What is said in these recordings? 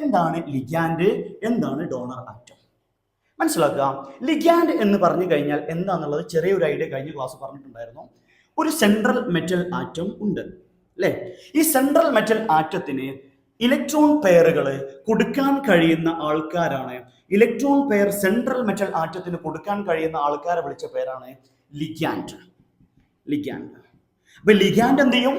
എന്താണ് ലിഗാൻഡ്, എന്താണ് donor atom? മനസ്സിലാക്കുക. ലിഗാൻഡ് എന്ന് പറഞ്ഞു കഴിഞ്ഞാൽ എന്താണെന്നുള്ളത് ചെറിയൊരു ഐഡിയ കഴിഞ്ഞ ക്ലാസ് പറഞ്ഞിട്ടുണ്ടായിരുന്നു. ഒരു സെൻട്രൽ മെറ്റൽ ആറ്റം ഉണ്ട് അല്ലേ? ഈ സെൻട്രൽ മെറ്റൽ ആറ്റത്തിന് ഇലക്ട്രോൺ പെയറുകൾ കൊടുക്കാൻ കഴിയുന്ന ആൾക്കാരാണ്, ഇലക്ട്രോൺ പെയർ സെൻട്രൽ മെറ്റൽ ആറ്റത്തിന് കൊടുക്കാൻ കഴിയുന്ന ആൾക്കാരെ വിളിച്ച പേരാണ് ലിഗാൻഡ്. ലിഗാൻഡ്. അപ്പൊ ലിഗാൻഡ് എന്ത് ചെയ്യും?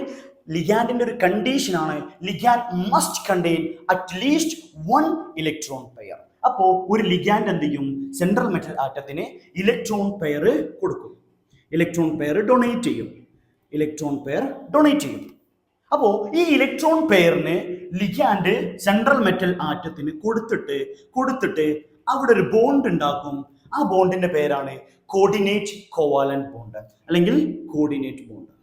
ലിഗാൻഡിന്റെ ഒരു കണ്ടീഷനാണ് ligand must contain at least 1 electron pair. അപ്പോ ഒരു ലിഗാൻഡ് എന്ത് ചെയ്യും? സെൻട്രൽ മെറ്റൽ ആറ്റത്തിന് ഇലക്ട്രോൺ പെയർ കൊടുക്കും, ഇലക്ട്രോൺ പെയർ ഡൊണേറ്റ് ചെയ്യും, ഇലക്ട്രോൺ പെയർ ഡൊണേറ്റ് ചെയ്യും. അപ്പോ ഈ ഇലക്ട്രോൺ പെയറിന് ലിഗാൻഡ് സെൻട്രൽ മെറ്റൽ ആറ്റത്തിന് കൊടുത്തിട്ട് അവിടെ ഒരു ബോണ്ട് ഉണ്ടാക്കും. ആ ബോണ്ടിന്റെ പേരാണ് കോർഡിനേറ്റ് കോവാലന്റ് ബോണ്ട് അല്ലെങ്കിൽ കോർഡിനേറ്റ് ബോണ്ട്.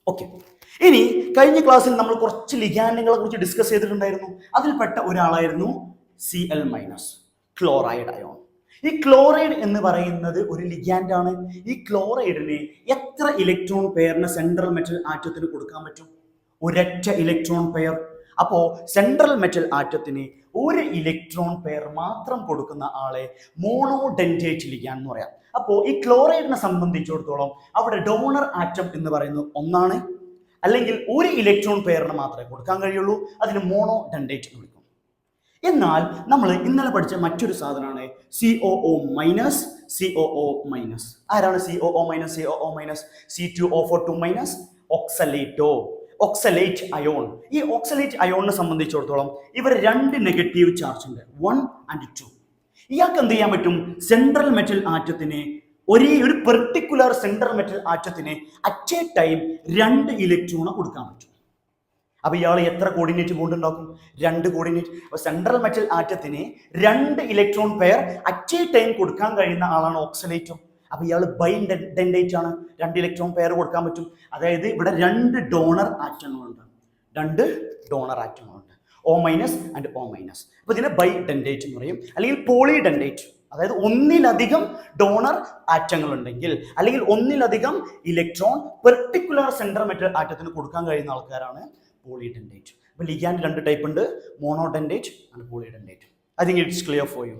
ഓക്കെ, ഇനി കഴിഞ്ഞ ക്ലാസ്സിൽ നമ്മൾ കുറച്ച് ലിഗാൻഡുകളെ കുറിച്ച് ഡിസ്കസ് ചെയ്തിട്ടുണ്ടായിരുന്നു. അതിൽപ്പെട്ട ഒരാളായിരുന്നു Cl-, ക്ലോറൈഡ് അയോൺ. ഈ ക്ലോറൈഡ് എന്ന് പറയുന്നത് ഒരു ലിഗാൻഡ് ആണ്. ഈ ക്ലോറൈഡിന് എത്ര ഇലക്ട്രോൺ പെയറിന് സെൻട്രൽ മെറ്റൽ ആറ്റത്തിന് കൊടുക്കാൻ പറ്റും? ഒരൊറ്റ ഇലക്ട്രോൺ പെയർ. അപ്പോ സെൻട്രൽ മെറ്റൽ ആറ്റത്തിന് ഒരു ഇലക്ട്രോൺ പെയർ മാത്രം കൊടുക്കുന്ന ആളെ മോണോഡെൻഡേറ്റ് ലിഗാൻഡ് എന്ന് പറയാം. അപ്പോൾ ഈ ക്ലോറൈഡിനെ സംബന്ധിച്ചിടത്തോളം അവിടെ ഡോണർ ആറ്റം എന്ന് പറയുന്നത് ഒന്നാണ്, അല്ലെങ്കിൽ ഒരു ഇലക്ട്രോൺ പെയറിന് മാത്രമേ കൊടുക്കാൻ കഴിയുള്ളൂ. അതിന് മോണോഡെൻഡേറ്റ് എന്ന് വിളിക്കും. എന്നാൽ നമ്മൾ ഇന്നലെ പഠിച്ച മറ്റൊരു സാധനമാണ് COO-, COO-. ആരാണ് COO-, COO-? C2O4 ഓക്സലേറ്റോ, ഓക്സലേറ്റ് അയോൺ. ഈ ഓക്സലേറ്റ് അയോണിനെ സംബന്ധിച്ചിടത്തോളം ഇവർ 2 നെഗറ്റീവ് ചാർജ് ഉണ്ട്, 1 and 2. ഇയാൾക്ക് എന്ത് ചെയ്യാൻ പറ്റും? സെൻട്രൽ മെറ്റൽ ആറ്റത്തിന് ഒരു പെർട്ടിക്കുലർ സെൻട്രൽ മെറ്റൽ ആറ്റത്തിന് അറ്റ് എ ടൈം 2 ഇലക്ട്രോൺ കൊടുക്കാൻ പറ്റും. അപ്പൊ ഇയാൾ എത്ര കോർഡിനേറ്റ് ബോണ്ട് ഉണ്ടാക്കും? 2 കോർഡിനേറ്റ്. അപ്പൊ സെൻട്രൽ മെറ്റൽ ആറ്റത്തിന് 2 electron pair at a time കൊടുക്കാൻ കഴിയുന്ന ആളാണ് ഓക്സലേറ്റും. അപ്പൊ ഇയാൾ ബൈഡെൻഡേറ്റ് ആണ്, 2 ഇലക്ട്രോൺ പെയർ കൊടുക്കാൻ പറ്റും. അതായത് ഇവിടെ 2 ഡോണർ ആറ്റങ്ങളുണ്ട്, 2 ഡോണർ ആറ്റങ്ങളുണ്ട്, O- and O-. അപ്പൊ ഇതിനെ ബൈഡെൻഡേറ്റ് എന്ന് പറയും, അല്ലെങ്കിൽ പോളിഡെൻഡേറ്റ്. അതായത് ഒന്നിലധികം ഡോണർ ആറ്റങ്ങൾ ഉണ്ടെങ്കിൽ, അല്ലെങ്കിൽ ഒന്നിലധികം ഇലക്ട്രോൺ പെർട്ടിക്കുലർ സെൻട്രൽ മെറ്റൽ ആറ്റത്തിന് കൊടുക്കാൻ കഴിയുന്ന ആൾക്കാരാണ് പോളിഡെൻഡേറ്റ്. അപ്പൊ ലിഗാൻഡ് 2 ടൈപ്പ് ഉണ്ട്, monodentate and polydentate. I think it's clear for U.